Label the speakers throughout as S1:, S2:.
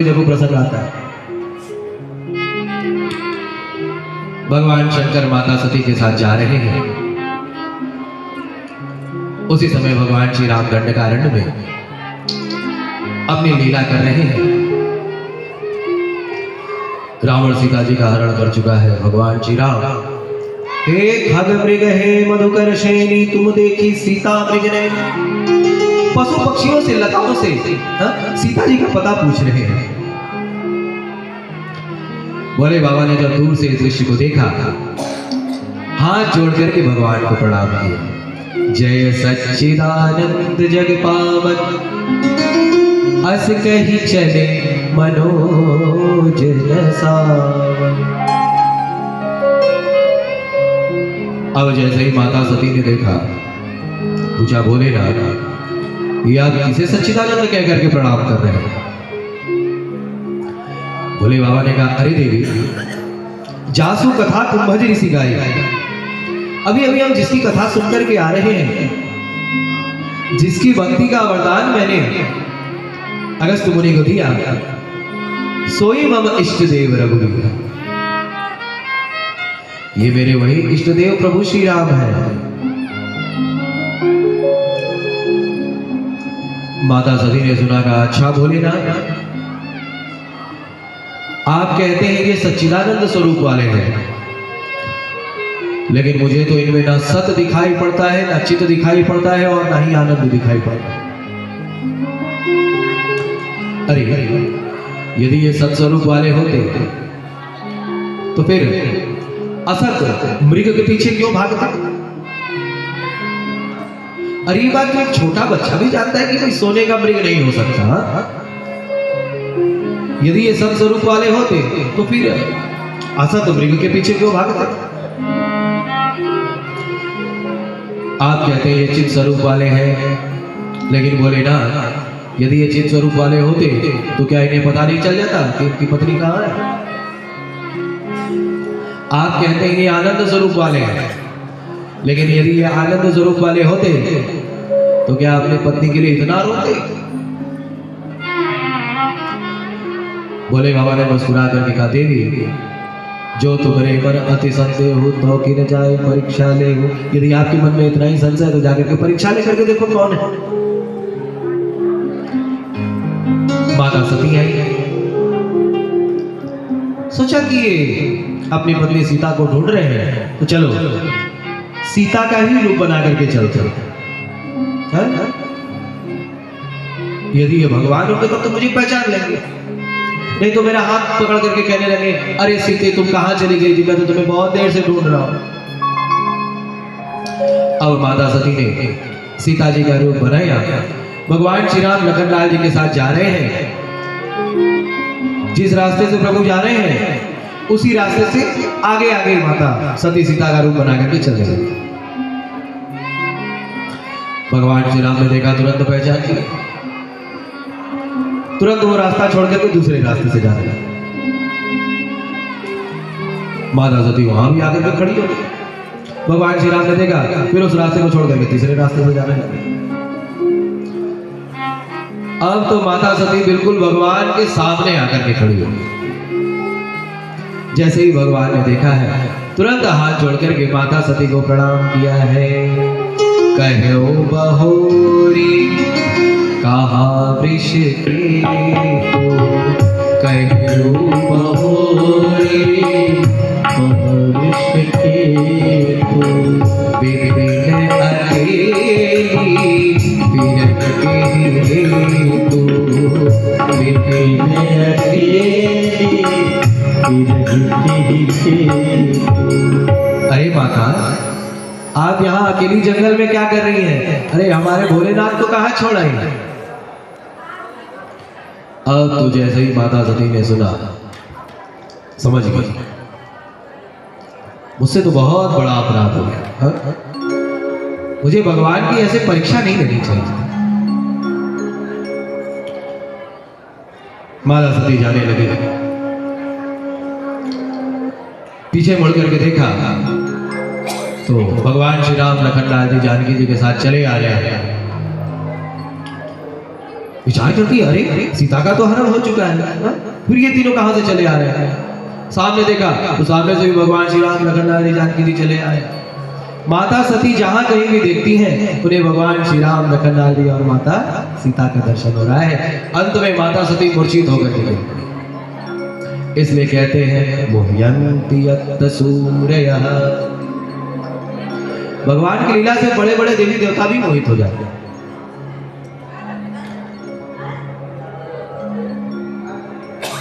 S1: देखो प्रसंग आता है। भगवान शंकर माता सती के साथ जा रहे हैं। उसी समय भगवान श्री राम दंडकारण्य में अपनी लीला कर रहे हैं। रावण सीता जी का हरण कर चुका है। भगवान श्री राम, हे खग मृग हे मधुकर शैनी, तुम देखी सीता मृग ने। पशु पक्षियों से, लताओं से सीता जी का पता पूछ रहे हैं। बोले बाबा ने जब दूर से इस दृश्य को देखा, हाथ जोड़ करके भगवान को प्रणाम किया। जय सच्चिदानंद जग पावन, अस कही चले मनोज सावन। अब जैसे ही माता सती ने देखा, पूछा बोले ना, ये आप किसे सच्चिदानंद कह करके प्रणाम कर रहे हैं? बोले बाबा ने कहा, अरे देवी, जासु कथा कुंभज ऋषि गाई। अभी अभी हम जिसकी कथा सुनकर के आ रहे हैं, जिसकी भक्ति का वरदान मैंने अगस्त मुनि को दिया, सोई मम इष्ट देव रघुवीर। ये मेरे वही इष्ट देव प्रभु श्री राम है। माता सती ने सुना, कहा अच्छा भोलेनाथ, आप कहते हैं कि सच्चिदानंद स्वरूप वाले हैं, लेकिन मुझे तो इनमें ना सत दिखाई पड़ता है, ना चित दिखाई पड़ता है, और ना ही आनंद दिखाई पड़ता है। अरे यदि ये सत स्वरूप वाले होते तो फिर असत मृग के पीछे क्यों भागते? अरे ये बात तो एक छोटा बच्चा भी जानता है कि कोई सोने का मृग नहीं हो सकता। यदि ये सत स्वरूप वाले होते तो फिर असत मृग के पीछे क्यों भागते? आप कहते हैं ये चित स्वरूप वाले हैं, लेकिन बोले ना, यदि ये चित स्वरूप वाले होते तो क्या इन्हें पता नहीं चल जाता कि इनकी पत्नी कहाँ है? आप कहते हैं ये आनंद स्वरूप वाले हैं, लेकिन यदि ये आनंद स्वरूप वाले होते तो क्या अपनी पत्नी के लिए इतना रोते? बोले बाबा ने मुस्कुरा करके कहा, देवी, जो तुम्हारे मन अति संदेह हो तो कि न जाए परीक्षा ले हो। यदि आपके मन में इतना ही संशय तो जाकर के परीक्षा ले करके देखो कौन है। माता सती आई, सोचा कि ये अपनी पत्नी सीता को ढूंढ रहे हैं, तो चलो सीता का ही रूप बना करके चलते हैं। यदि ये भगवान होंगे तो मुझे पहचान लेंगे, नहीं तो मेरा हाथ पकड़ करके कहने लगे, अरे सीते तुम कहां चली गई थी, मैं तो तुम्हें बहुत देर से ढूंढ रहा हूं। अब माता सती ने सीता जी का रूप बनाया। भगवान श्री राम लखन लाल जी के साथ जा रहे हैं। जिस रास्ते से प्रभु जा रहे हैं, उसी रास्ते से आगे आगे माता सती सीता का रूप बना करके चल रही। भगवान श्री राम ने देखा, तुरंत पहचान लिया, तुरंत वो रास्ता छोड़ करके दूसरे रास्ते से जाने लगा। माता सती वहां भी आकर के खड़ी हो गई। भगवान श्री राम ने देखा, फिर उस रास्ते को छोड़ करके तीसरे रास्ते से जाने लगे। अब तो माता सती बिल्कुल भगवान के सामने आकर के खड़ी हो गई। जैसे ही भगवान ने देखा है, तुरंत हाथ जोड़ करके माता सती को प्रणाम किया है। कहो बहोरी कहा वृष के हो, कहो बहोरी कहा वृष के हो। बिन अकेली बिरख के तू, बिन अकेली बिरख के तू। अरे माता, आप यहाँ अकेली जंगल में क्या कर रही हैं? अरे हमारे भोलेनाथ को कहाँ छोड़ आई? अब तो जैसे ही माता सती ने सुना, समझ गई मुझसे तो बहुत बड़ा अपराध हो गया। मुझे भगवान की ऐसे परीक्षा नहीं लेनी चाहिए। माता सती जाने लगी। पीछे मुड़ करके देखा तो भगवान श्री राम लखन लाल जी जानकी जी के साथ चले आ रहे हैं। विचार करती है, अरे सीता का तो हरण हो चुका है, फिर ये तीनों कहां से चले आ रहे हैं। सामने देखा तो सामने से भी भगवान श्री राम, लखन लाल, जानकी जी चले आए। माता सती जहां कहीं भी देखती हैं उन्हें भगवान श्री राम, लखन लाल जी और माता सीता का दर्शन हो रहा है। अंत में माता सती मूर्छित होकर के गई। इसलिए कहते हैं मोह्यन्ति यत् सूरयः, भगवान की लीला से बड़े बड़े देवी देवता भी मोहित हो जाते हैं।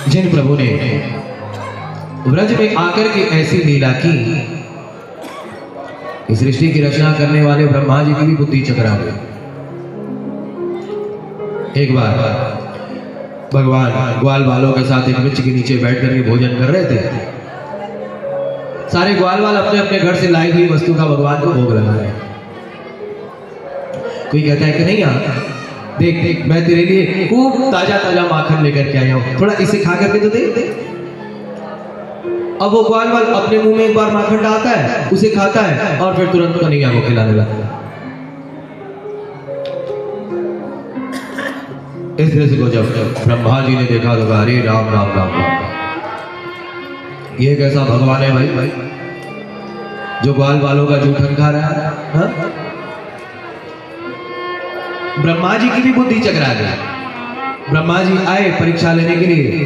S1: जिन प्रभु ने व्रज में आकर के ऐसी लीला की, इस सृष्टि की रचना करने वाले ब्रह्मा जी की भी बुद्धि चकरा गई। एक बार भगवान ग्वाल बालों के साथ एक वृक्ष के नीचे बैठ करके भोजन कर रहे थे। सारे ग्वाल बाल अपने अपने घर से लाई हुई वस्तु का भगवान को भोग लगा रहे। कोई कहता है कि नहीं यार, देख देख मैं तेरे लिए खूब ताजा ताजा माखन लेकर के आया हूं, थोड़ा इसे खा करके तो देख। अब वो ग्वाल बाल अपने मुंह में एक बार माखन डालता है, उसे खाता है और फिर तुरंत कन्हैया को खिलाने लगता है। इस दृश्य को जब ब्रह्मा जी ने देखा तो कहा, अरे राम राम राम राम, ये कैसा भगवान है भाई जो ग्वाल बालों का जूठन खा रहा है। हा? ब्रह्मा जी की भी बुद्धि चकरा गई। ब्रह्मा जी आए परीक्षा लेने के लिए,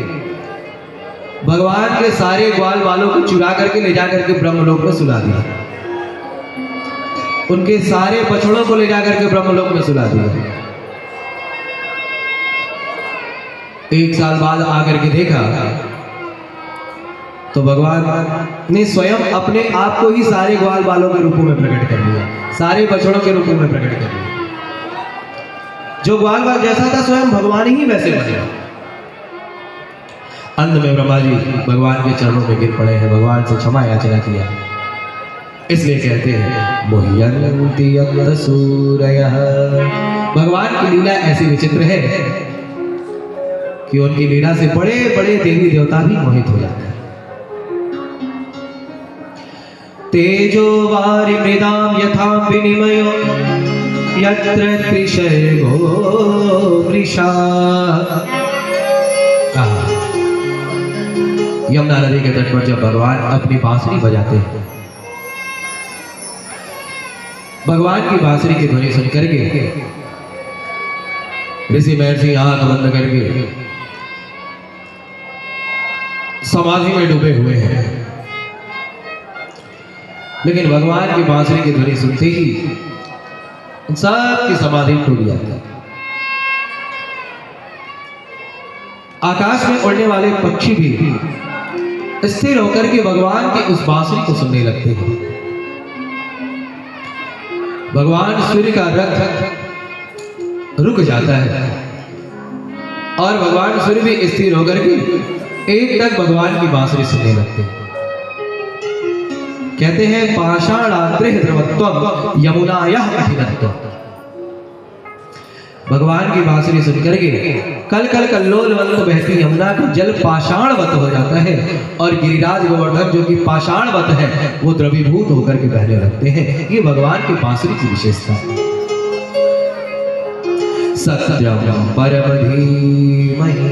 S1: भगवान के सारे ग्वाल बालों को चुरा करके ले जा करके ब्रह्मलोक में सुला दिया। उनके सारे बछड़ों को ले जा करके ब्रह्मलोक में सुला दिया। एक साल बाद आकर के देखा तो भगवान ने स्वयं अपने आप को ही सारे ग्वाल बालों के रूपों में प्रकट कर लिया, सारे बछड़ों के रूपों में प्रकट कर लिया। जो ग्वाल बाल जैसा था स्वयं भगवान ही वैसे बने। अंत में ब्रह्मा जी भगवान के चरणों में गिर पड़े हैं, भगवान से क्षमा याचना किया। इसलिए कहते हैं मोह्यन्ति यत् सूरयः, भगवान की लीला ऐसी विचित्र है कि उनकी लीला से बड़े बड़े देवी देवता भी मोहित हो जाते हैं। तेजो वारि मृदाम यथा विनिमयो यत्र त्रिशर्गो वृषा। यमुना नदी के तट पर जब भगवान अपनी बांसुरी बजाते हैं, भगवान की बांसुरी की ध्वनि सुन करके ऋषि महर्षि आंख बंद करके समाधि में डूबे हुए हैं। लेकिन भगवान की बांसुरी की ध्वनि सुनते ही सबकी समाधि टूट जाती है। आकाश में उड़ने वाले पक्षी भी स्थिर होकर के भगवान की उस बांसुरी को सुनने लगते हैं। भगवान सूर्य का रथ रुक जाता है और भगवान सूर्य भी स्थिर होकर के एक तक भगवान की बांसुरी सुनने लगते हैं। कहते हैं पाषाणाग्रह द्रवत्वम यमुनायाः कठिनत्वम। भगवान की बांसुरी सुनकर के कल कल कल्लोलवंत बहती यमुना का जल पाषाणवत हो जाता है और गिरिराज गोवर्धन जो कि पाषाणवत है वो द्रवीभूत होकर के बहने लगते हैं। ये भगवान की बांसुरी की विशेषता है। सत्यम परम धीमहि,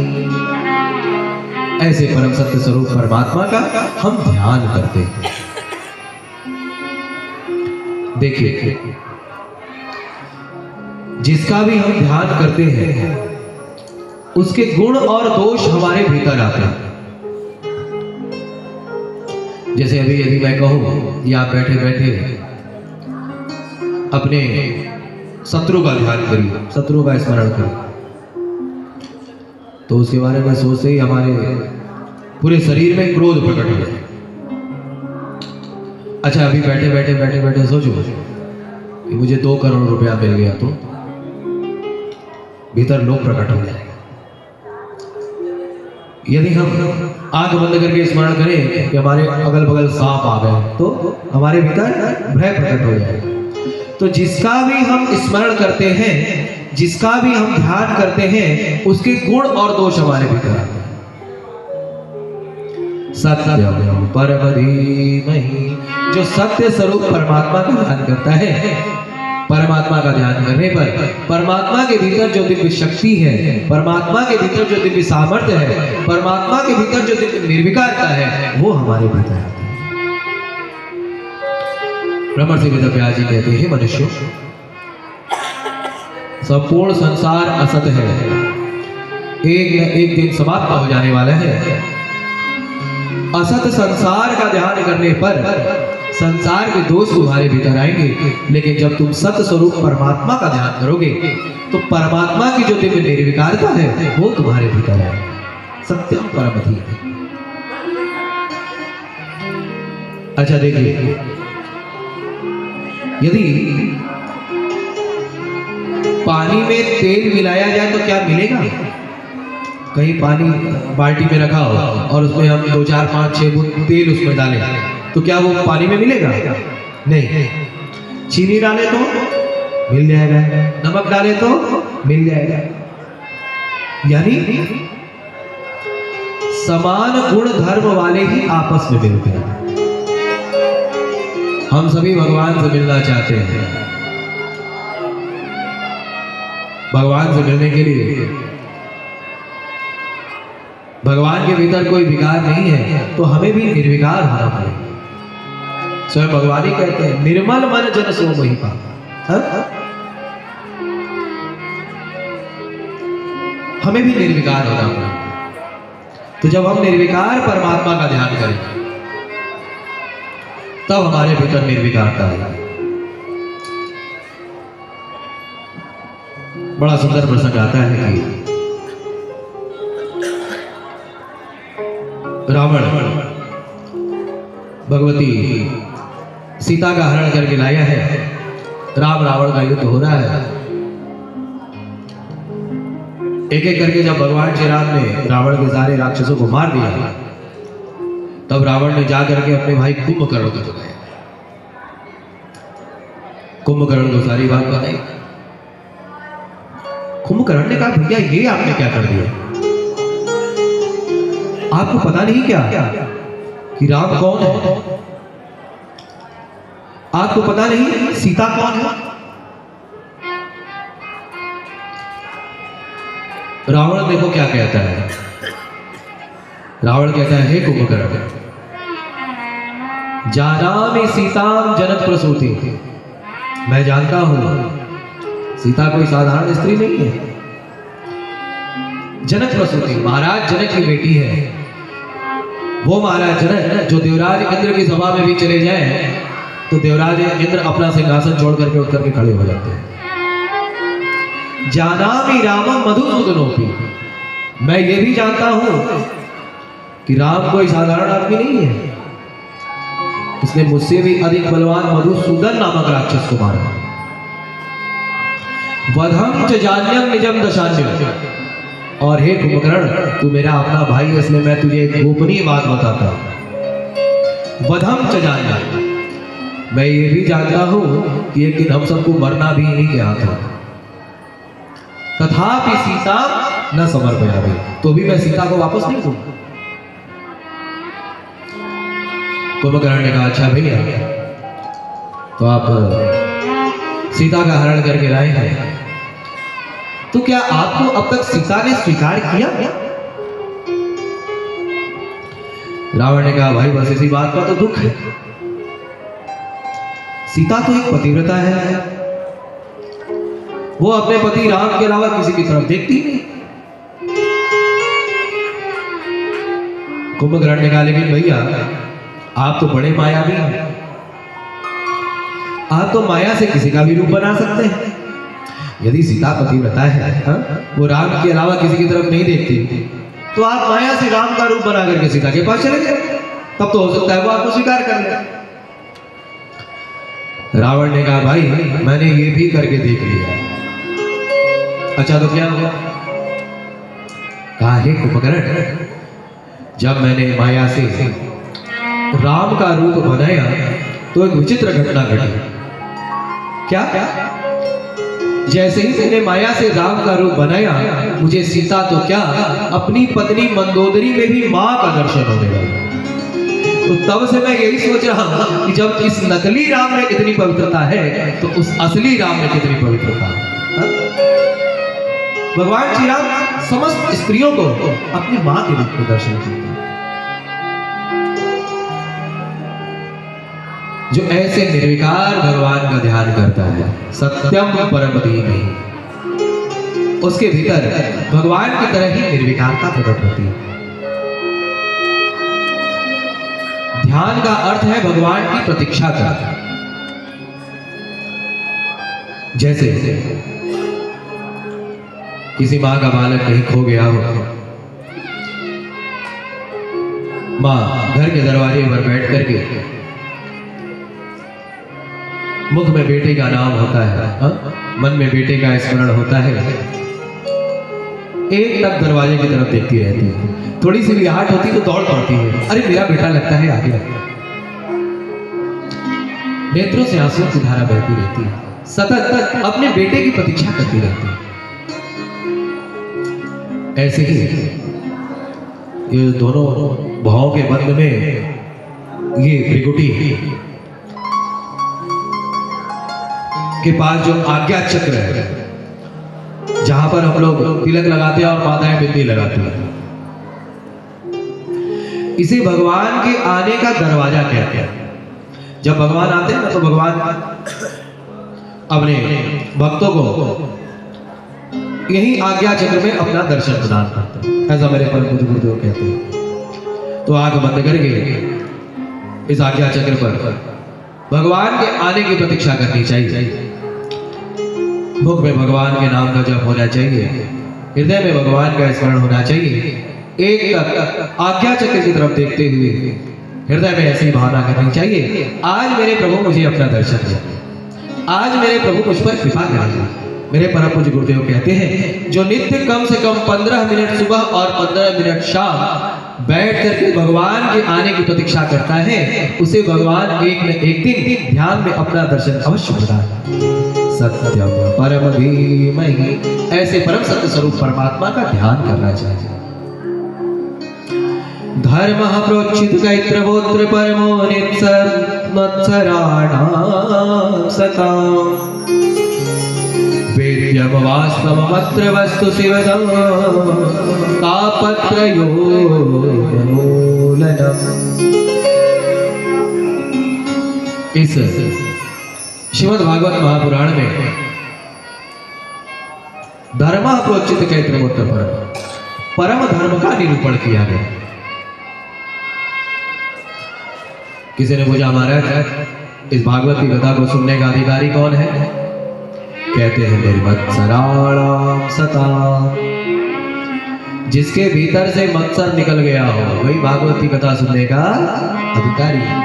S1: ऐसे परम सत्य स्वरूप परमात्मा का हम ध्यान करते हैं। देखिए, जिसका भी हम ध्यान करते हैं उसके गुण और दोष हमारे भीतर आते हैं। जैसे अभी यदि मैं कहूं या बैठे बैठे अपने शत्रु का ध्यान करिए, शत्रु का स्मरण करिए, तो उसके बारे में सोचते ही हमारे पूरे शरीर में क्रोध प्रकट हो जाए। अच्छा, अभी बैठे बैठे सोचो कि मुझे 2 करोड़ रुपया मिल गया तो भीतर लोभ प्रकट हो जाएगा। यदि हम आंख बंद करके स्मरण करें कि हमारे अगल बगल सांप आ गए तो हमारे भीतर भय प्रकट हो जाएगा। तो जिसका भी हम स्मरण करते हैं, जिसका भी हम ध्यान करते हैं, उसके गुण और दोष हमारे भीतर आते हैं। सत्यम परम धीमहि, जो सत्य स्वरूप परमात्मा का ध्यान करता है, परमात्मा का ध्यान करने पर परमात्मा के भीतर जो दिव्य शक्ति है, परमात्मा के भीतर जो दिव्य सामर्थ्य है, परमात्मा के भीतर जो दिव्य निर्विकारता है, वो हमारे भीतर आती है। ब्रह्मर्षि वेदव्यास जी कहते हैं, मनुष्य संपूर्ण संसार असत है, एक न एक दिन समाप्त हो जाने वाला है। असत संसार का ध्यान करने पर संसार के दोष तुम्हारे भीतर आएंगे, लेकिन जब तुम सत्य स्वरूप परमात्मा का ध्यान करोगे तो परमात्मा की जो दिव्य निर्विकारता है वो तुम्हारे भीतर है। सत्यम परमधि। अच्छा देखिए, यदि पानी में तेल मिलाया जाए तो क्या मिलेगा? कहीं पानी बाल्टी में रखा हो और उसमें हम 2, 4, 5, 6 बूंद तेल उसमें डालें तो क्या वो पानी में मिलेगा? नहीं। चीनी डाले तो मिल जाएगा, नमक डाले तो मिल जाएगा। यानी समान गुण धर्म वाले ही आपस में मिलते हैं। हम सभी भगवान से मिलना चाहते हैं। भगवान से मिलने के लिए भगवान के भीतर कोई विकार नहीं है तो हमें भी निर्विकार होना पड़ेगा। स्वयं भगवान ही कहते हैं, निर्मल मन जन सो मोहि पावै। हमें भी निर्विकार होना पड़ेगा। तो जब हम निर्विकार परमात्मा का ध्यान करें तब हमारे भीतर निर्विकारता है। बड़ा सुंदर प्रसंग आता है कि रावण भगवती सीता का हरण करके लाया है। राम रावण का युद्ध हो रहा है। एक एक करके जब भगवान श्री राम ने रावण के सारे राक्षसों को मार दिया तब रावण ने जाकर के अपने भाई कुंभकर्ण को जगाया। कुंभकर्ण को सारी बात बताई। कुंभकर्ण ने कहा, भैया ये आपने क्या कर दिया? आपको पता नहीं क्या कि राम कौन है? आपको पता नहीं सीता कौन है? रावण देखो क्या कहता है। रावण कहता है, हे कुंभकर्ण, जानामि सीताम जनक प्रसूति। मैं जानता हूं सीता कोई साधारण स्त्री नहीं है। जनक प्रसूति, महाराज जनक की बेटी है। वो महाराज जनक जो देवराज इंद्र की सभा में भी चले जाए तो देवराज इंद्र अपना सिंहासन छोड़ करके उठ करके खड़े हो जाते हैं। जानामि रामम मधुसूदनोपि। मैं ये भी जानता हूं कि राम कोई साधारण आदमी नहीं है। उसने मुझसे भी अधिक बलवान मधुसूदन नामक राक्षस को मारा। वधम च जान्यम निजम दशान्यम। और हे कुंभकर्ण, तू मेरा अपना भाई है, इसलिए मैं तुझे एक गोपनीय बात बताता हूं। वधम च जान्यम, मैं ये भी जानता हूं कि एक दिन हम सबको मरना भी इन्हीं के हाथ है। तथापि सीता न समर्पयामि, तो भी मैं सीता को वापस नहीं दूंगा। कुंभकर्ण ने कहा, अच्छा भैया, तो आप सीता का हरण करके लाए हैं, तो क्या आपको अब तक सीता ने स्वीकार किया? रावण ने कहा, भाई बस इसी बात का तो दुख है। सीता तो एक पतिव्रता है, वो अपने पति राम के अलावा किसी की तरफ देखती नहीं। कुंभकर्ण ने कहा, लेकिन भैया आप तो बड़े मायावी हैं, आप तो माया से किसी का भी रूप बना सकते हैं। यदि सीता पतिव्रता है, वो राम के अलावा किसी की तरफ नहीं देखती, तो आप माया से राम का रूप बना करके सीता के पास चले गए, तब तो हो सकता है वो आपको स्वीकार कर ले। रावण ने कहा, भाई मैंने ये भी करके देख लिया। अच्छा तो क्या हुआ? कहा, हे कुंभकर्ण, जब मैंने माया से राम का रूप बनाया तो एक विचित्र घटना घटी। क्या? जैसे ही मैंने माया से राम का रूप बनाया, मुझे सीता तो क्या, अपनी पत्नी मंदोदरी में भी मां का दर्शन होने लगा। तो तब से मैं यही सोच रहा हूं कि जब इस नकली राम में इतनी पवित्रता है तो उस असली राम में कितनी पवित्रता है। भगवान श्री राम समस्त स्त्रियों को अपनी मां के रूप में दर्शन देते हैं। जो ऐसे निर्विकार भगवान का ध्यान करता है, सत्यम परम धीमहि, उसके भीतर भगवान की तरह ही निर्विकारता प्रकट होती है। ध्यान का अर्थ है भगवान की प्रतीक्षा करना। जैसे किसी मां का बालक कहीं खो गया हो, मां घर के दरवाजे पर बैठ करके मुख में बेटे का नाम होता है, मन में बेटे का स्मरण होता है, एक तक दरवाजे की तरफ देखती रहती है। थोड़ी सी भी आहट होती तो दौड़ पड़ती है, अरे मेरा बेटा लगता है आगे। नेत्रों से आंसू की धारा बहती रहती है, सतत अपने बेटे की प्रतीक्षा करती रहती है। ऐसे ही ये दोनों भावों के बंध में ये त्रिकुटी के पास जो आज्ञा चक्र है, जहां पर हम लोग तिलक लगाते हैं और माताएं बिंदी लगाती हैं, इसे भगवान के आने का दरवाजा कहते हैं। जब भगवान आते हैं ना तो भगवान अपने भक्तों को यही आज्ञा चक्र में अपना दर्शन प्रदान करते हैं, ऐसा मेरे परम पूज्य गुरुदेव कहते हैं। तो आंख बंद करके इस आज्ञा चक्र पर भगवान के आने की प्रतीक्षा करनी चाहिए। मुख में भगवान के नाम का जप होना चाहिए, हृदय में भगवान का स्मरण होना चाहिए। एक तक आज्ञा चक्र की तरफ देखते हुए हृदय में ऐसी भावना करनी चाहिए, आज मेरे प्रभु मुझे अपना दर्शन दे, आज मेरे प्रभु मुझ पर कृपा करेंगे। मेरे परम पूज्य गुरुदेव कहते हैं, जो नित्य कम से कम 15 मिनट सुबह और 15 मिनट शाम बैठ करके भगवान के आने की प्रतीक्षा करता है, उसे भगवान एक न एक दिन ध्यान में अपना दर्शन अवश्य प्रदान। सत्यम परम धीमहि, ऐसे परम सत्य स्वरूप परमात्मा का ध्यान करना चाहिए। धर्म प्रोचित कैत्रवोत्र परमो मत्सराणां सताम्, वेद्यम वास्तवमत्र वस्तु शिवदं तापत्रयो मूलनम्। इस श्रीमद् भागवत महापुराण में धर्म प्रोचित कैत्रवोत्र परम धर्म का निरूपण किया गया। किसी ने पूछा, महाराज इस भागवत की कथा को सुनने का अधिकारी कौन है? कहते हैं निर्मत्सराणां सताम्, जिसके भीतर से मत्सर निकल गया हो वही भागवत की कथा सुनने का अधिकारी है।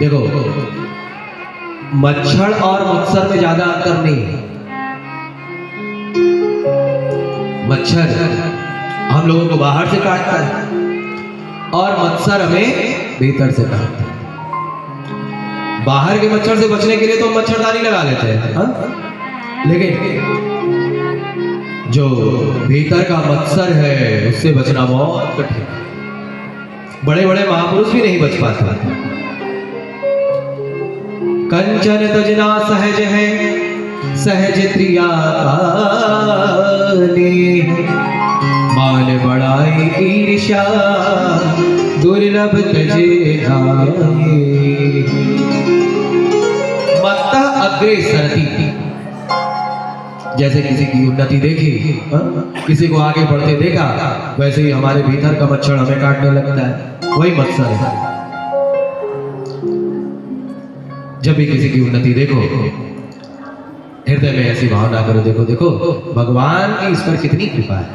S1: देखो, मच्छर और मत्सर में ज्यादा अंतर नहीं है। मच्छर हम लोगों को बाहर से काटता है और मत्सर हमें भीतर से काटता है। बाहर के मच्छर से बचने के लिए तो मच्छरदानी लगा लेते हैं, लेकिन जो भीतर का मत्सर है उससे बचना बहुत कठिन है। बड़े बड़े महापुरुष भी नहीं बच पाते। कंचन तजना सहज है सहज त्रिया माल बड़ाई ईर्ष्या दुर्लभ तजे नाये। मत्ता अग्रे सरती, जैसे किसी की उन्नति देखी, किसी को आगे बढ़ते देखा, वैसे ही हमारे भीतर का मच्छर हमें काटने लगता है, वही मत्सर है। जब भी किसी की उन्नति देखो, हृदय में ऐसी भावना करो, देखो देखो भगवान की इस पर कितनी कृपा है।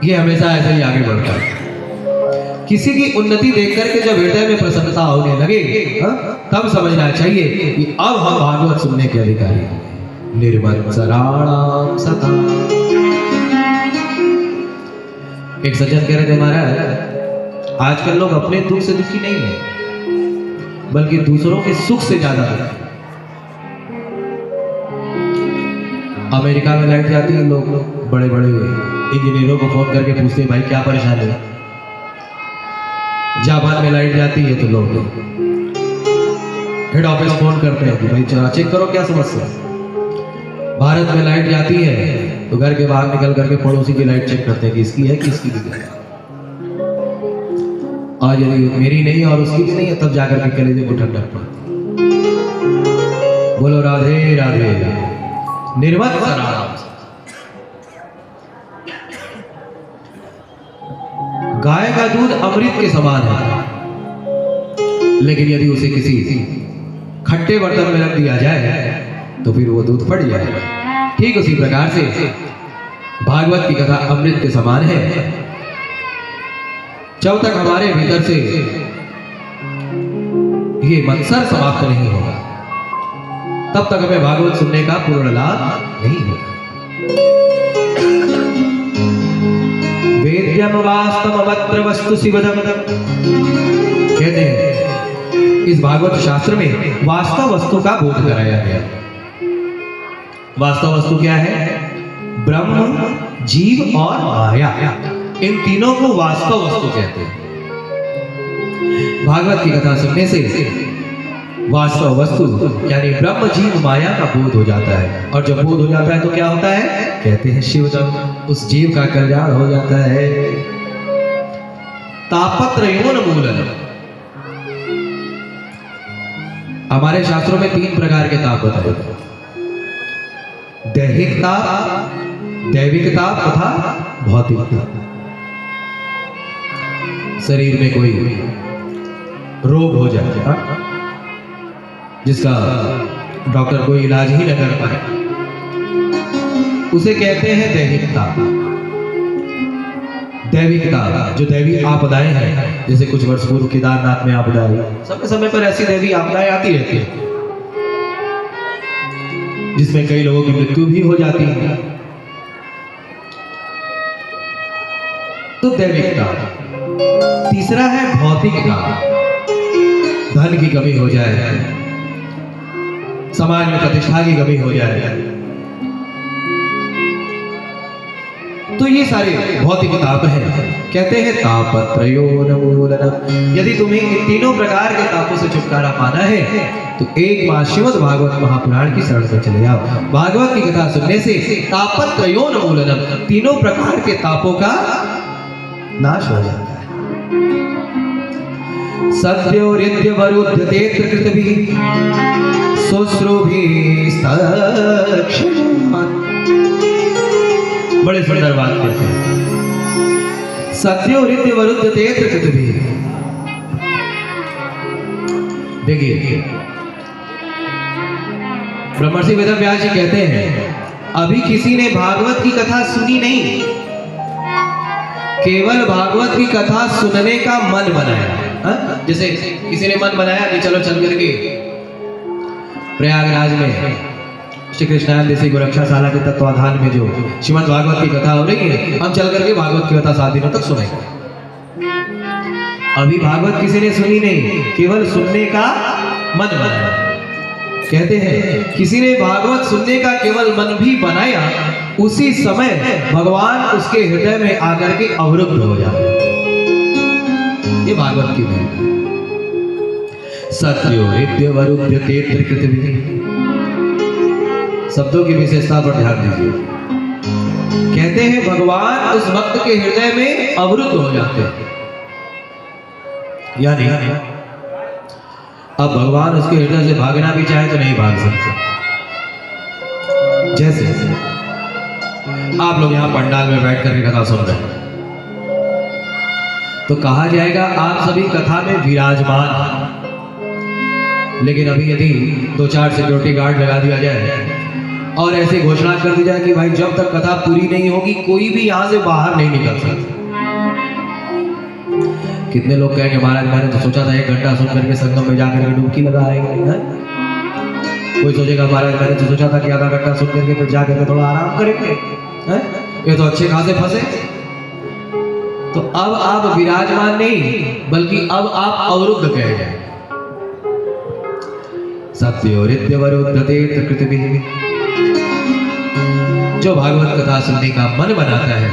S1: ये हमेशा ऐसे ही आगे बढ़ता है। किसी की उन्नति देख करके जब हृदय में प्रसन्नता होने लगे, तब समझना चाहिए कि अब हम भागवत सुनने के अधिकारी हैं। निर्मत्सराणां सताम्। एक सज्जन कह रहे थे, महाराज आजकल लोग अपने दुख से दुखी नहीं है, बल्कि दूसरों के सुख से ज्यादा दुखी। अमेरिका में लाइट जाती है, लोग बड़े बड़े इंजीनियरों को फोन करके पूछते हैं भाई क्या परेशानी है। जापान में लाइट जाती है तो लोग हेड ऑफिस फोन करते हैं कि भाई चला चेक करो क्या समस्या है। भारत में लाइट जाती है तो घर के बाहर निकल करके पड़ोसी की लाइट चेक करते हैं कि इसकी है कि इसकी भी है, और यदि मेरी नहीं और उसकी भी नहीं है तब जाकर के कलेजे को ठंडक पड़ती। बोलो राधे राधे, निर्मल राम। गाय का दूध अमृत के समान है, लेकिन यदि उसे किसी खट्टे बर्तन में रख दिया जाए तो फिर वो दूध फट जाएगा। ठीक उसी प्रकार से भागवत की कथा अमृत के समान है। जब तक हमारे भीतर से ये मत्सर समाप्त नहीं होगा तब तक हमें भागवत सुनने का पूर्ण लाभ नहीं होगा। वेद्यम वास्तवमत्र वस्तु शिवदम, कहते हैं इस भागवत शास्त्र में वास्तव वस्तु का बोध कराया गया। वास्तव वस्तु क्या है? ब्रह्म, जीव और माया, इन तीनों को वास्तव वस्तु कहते हैं। भागवत की कथा सुनने से वास्तव वस्तु यानी ब्रह्म, जीव, माया का बोध हो जाता है, और जब बोध हो जाता है तो क्या होता है? कहते हैं शिवदम, उस जीव का कल्याण हो जाता है। तापत्रयोन मूलन, हमारे शास्त्रों में 3 प्रकार के ताप बताए गए, दैहिक ताप, दैविक ताप तथा भौतिक ताप। शरीर में कोई रोग हो जाए जिसका डॉक्टर कोई इलाज ही न कर पाए, उसे कहते हैं दैहिक ताप। दैविक ताप जो दैवी आपदाएं हैं, जैसे कुछ वर्ष पूर्व केदारनाथ में आपदा आई, समय समय पर ऐसी दैवी आपदाएं आती रहती है जिसमें कई लोगों की मृत्यु भी हो जाती है, तो दैविक ताप। तीसरा है भौतिक ताप, धन की कमी हो जाए, समाज में प्रतिष्ठा की कमी हो जाए, तो ये सारे भौतिक ताप हैं। कहते हैं तापत्रयोन मूलनम, यदि तुम्हें इन तीनों प्रकार के तापों से छुटकारा पाना है तो एक बार श्रीमद् भागवत महापुराण की शरण में चले जाओ। भागवत की कथा सुनने से तापत्रयोन मूलनम, तीनों प्रकार के तापों का नाश हो जाता है। सत्यो रिद्य वरुध्यते कृतभिः शुश्रूभिस्तक्षणात्, बड़े सुंदर बात कहते हैं। सत्यो रिद्य वरुध्यते कृतभिः, देखिए ब्रह्मर्षि वेदव्यास जी कहते हैं अभी किसी ने भागवत की कथा सुनी नहीं, केवल भागवत की कथा सुनने का मन बनाया। जैसे किसी ने मन बनाया कि चलो चल करके प्रयागराज में श्री कृष्णानंद देसी गोरक्षाशाला के तत्वाधान में जो श्रीमद् भागवत की कथा हो रही है, हम चल करके भागवत की कथा 7 दिनों तक सुनेंगे। अभी भागवत किसी ने सुनी नहीं, केवल सुनने का मन बनाया। कहते हैं किसी ने भागवत सुनने का केवल मन भी बनाया, उसी समय भगवान उसके हृदय में आकर के अवरुद्ध हो जाते। ये भागवत की बात है। सत्यो हृदय वरुध्यते कृतभिः, शब्दों की विशेषता पर ध्यान दीजिए। कहते हैं भगवान उस भक्त के हृदय में अवरुद्ध हो जाते हैं, यानी अब भगवान उसके हृदय से भागना भी चाहे तो नहीं भाग सकते। जैसे आप लोग यहां पंडाल में बैठ करके कथा सुन रहे हैं तो कहा जाएगा आप सभी कथा में विराजमान, लेकिन अभी यदि 2-4 सिक्योरिटी गार्ड लगा दिया जाए और ऐसी घोषणा कर दी जाए कि भाई जब तक कथा पूरी नहीं होगी कोई भी यहां से बाहर नहीं निकल सकता। कितने लोग कहेंगे महाराज मैंने तो सोचा था 1 घंटा सुन करके संगम में जाकर के डुबकी लगाएंगे। कोई सोचेगा महाराज मैंने तो सोचा था कि आधा घंटा सुन करके फिर जाकर के थोड़ा आराम करेंगे, ये तो अच्छे खासे फंसे। तो अब आप विराजमान नहीं बल्कि अब आप अवरुद्ध कहे गए। सत्यो हृदय वरुध्यते कृतभिः, जो भागवत कथा सुनने का मन बनाता है,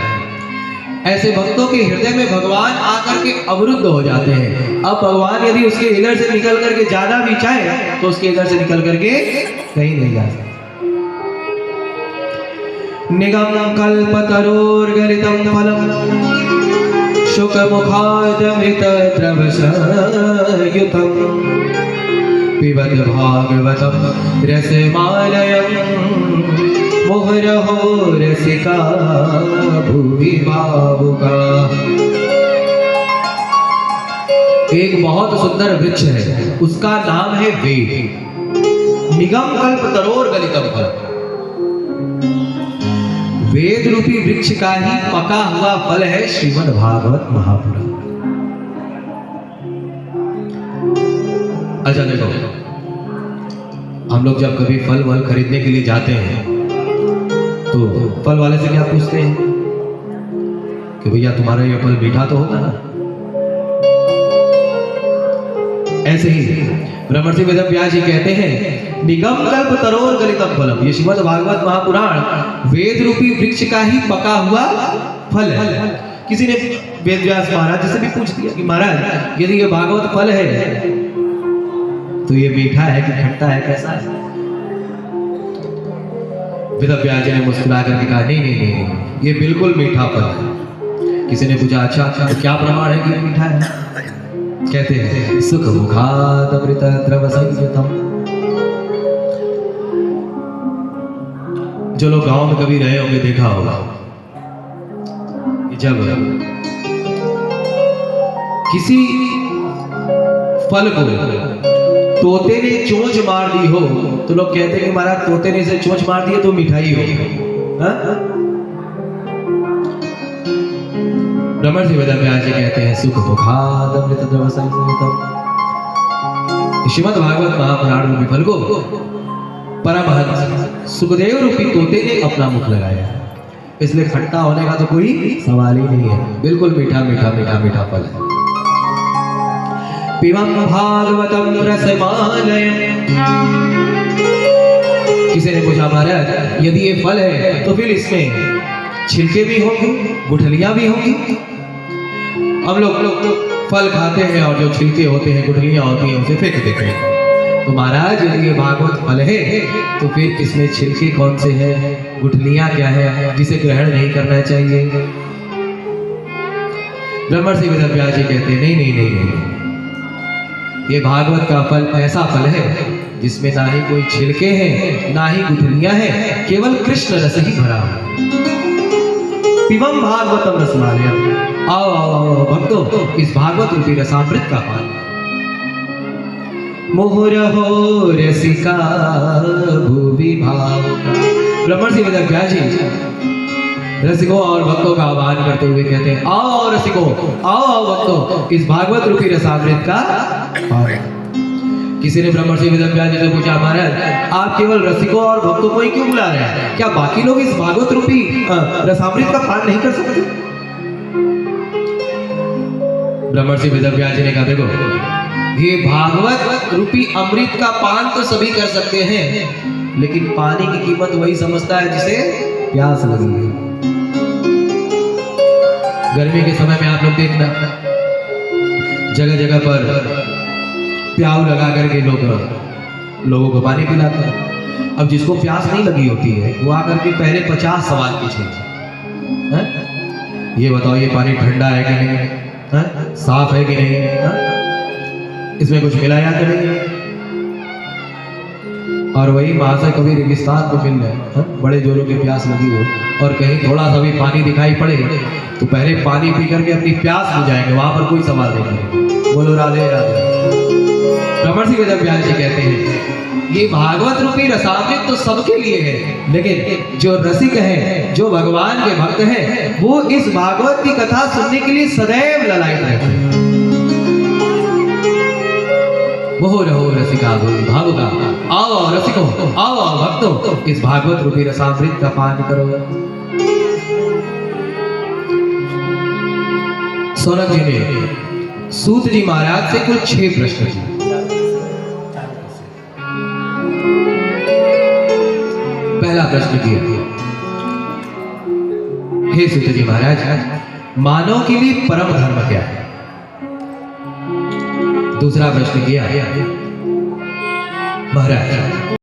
S1: ऐसे भक्तों के हृदय में भगवान आकर के अवरुद्ध हो जाते हैं। अब भगवान यदि उसके इधर से निकल करके जाना भी चाहे तो उसके इधर से निकल करके कहीं नहीं जा सकते। निगम कल्पतरोर्गलितं फलम शुक मुखादमृत द्रवसयुतं पिबत भागवतं रसमालयं मुहुरहो रसिका भुवि भावुका। एक बहुत सुंदर वृक्ष है, उसका नाम है वेद। निगम कल्पतरोर्गलितं फलम, वेद रूपी वृक्ष का ही पका हुआ फल है श्रीमद् भागवत महापुराण। अच्छा देखो, हम लोग जब कभी फल वल खरीदने के लिए जाते हैं तो फल वाले से क्या पूछते हैं कि भैया तुम्हारा ये फल मीठा तो होगा ना। ऐसे ही ब्रह्मर्षि वेदव्यास जी कहते हैं निगम कल्पतरोर्गलितं फलम, ये श्रीमद् भागवत महापुराण वेद रूपी वृक्ष का ही पका हुआ फल है। किसी ने वेदव्यास महाराज से भी पूछ दिया कि महाराज यदि ये भागवत फल है तो ये मीठा है कि खट्टा है, कैसा है? वेदव्यास जी ने मुस्कुरा करके कहा नहीं नहीं नहीं, ये बिल्कुल मीठा फल है। किसी ने पूछा अच्छा तो क्या प्रमाण है कि ये मीठा है? कहते हैं सुख मुखादमृत द्रवसंयुतम्। जो लोग गांव में कभी रहे होंगे देखा होगा जब किसी फल को तोते ने चोंच मार दी हो तो लोग कहते हैं कि महाराज तोते ने इसे चोंच मार दी है तो मिठाई हो। ब्रह्मर्षि वेदव्यास जी कहते हैं सुख मुखादमृत द्रवसंयुतम्। श्रीमद् भागवत महापुराण रूपी फल को परमहंस सुखदेव रूपी तोते ने अपना मुख लगाया, इसलिए खट्टा होने का तो कोई सवाल ही नहीं है, बिल्कुल मीठा मीठा मीठा मीठा फल है। पिबं भागवतं रसमालयं। किसी ने पूछा महाराज यदि ये फल है तो फिर इसमें छिलके भी होंगे, गुठलियां भी होंगी। हम लोग फल खाते हैं और जो छिलके होते हैं, गुठलियां होती हैं, उसे फेंक देते हैं। तो महाराज यदि ये भागवत फल है तो फिर इसमें छिलके कौन से हैं, गुठलियां क्या है जिसे ग्रहण नहीं करना चाहिए? ब्रह्मर्षि वेदव्यास जी कहते हैं नहीं नहीं नहीं नहीं, ये भागवत का फल ऐसा फल है जिसमें ना ही कोई छिलके हैं ना ही गुठलियां हैं, केवल कृष्ण रस ही भरा है। पिबं भागवतं रसमालयम्। आओ आओ आओ भक्तों, इस भागवत रूपी रसामृत का पान। मुहुरहो रसिका भुवि भावुका। ब्रह्मर्षि वेदव्यास जी रसिकों और भक्तों का आह्वान करते हुए कहते हैं आओ रसिकों, आओ आओ भक्तों, इस भागवत रूपी रसामृत का पान। किसी ने ब्रह्मर्षि वेदव्यास जी से पूछा महाराज आप केवल रसिकों और भक्तों को ही क्यों बुला रहे हैं, क्या बाकी लोग इस भागवत रूपी रसामृत का पान नहीं कर सकते? ब्रह्मर्षि वेदव्यास जी ने कहा देखो ये भागवत रूपी अमृत का पान तो सभी कर सकते हैं, लेकिन पानी की कीमत वही समझता है जिसे प्यास लगी है। गर्मी के समय में आप लोग देखना जगह जगह पर प्याऊ लगा करके लोगों को पानी पिलाते हैं। अब जिसको प्यास नहीं लगी होती है वो आकर के पहले 50 सवाल पूछेगा, ये बताओ ये पानी ठंडा है कि नहीं, साफ है कि नहीं, इसमें कुछ मिलाया कि नहीं। और वही महाशय कभी रेगिस्तान को मिल रहे बड़े जोरों की प्यास लगी हो और कहीं थोड़ा सा भी पानी दिखाई पड़े तो पहले पानी पी करके अपनी प्यास बुझाएंगे, वहां पर कोई सवाल नहीं करेंगे। बोलो राधे राधे। ब्रह्मर्षि वेदव्यास जी कहते हैं ये भागवत रूपी रसामृत तो सबके लिए है, लेकिन जो रसिक हैं, जो भगवान के भक्त हैं, वो इस भागवत की कथा सुनने के लिए सदैव ललायत रहते हैं। वो रहो रसिका भुवि भावुका। आओ आओ रसिकों, आओ आओ भक्तों, इस भागवत रूपी रसामृत का पान करो। सौनक जी ने सूत जी महाराज से कुल 6 प्रश्न किए। पहला प्रश्न किया हे सूत जी महाराज, मानव के लिए परम धर्म क्या है? दूसरा प्रश्न किया महाराज,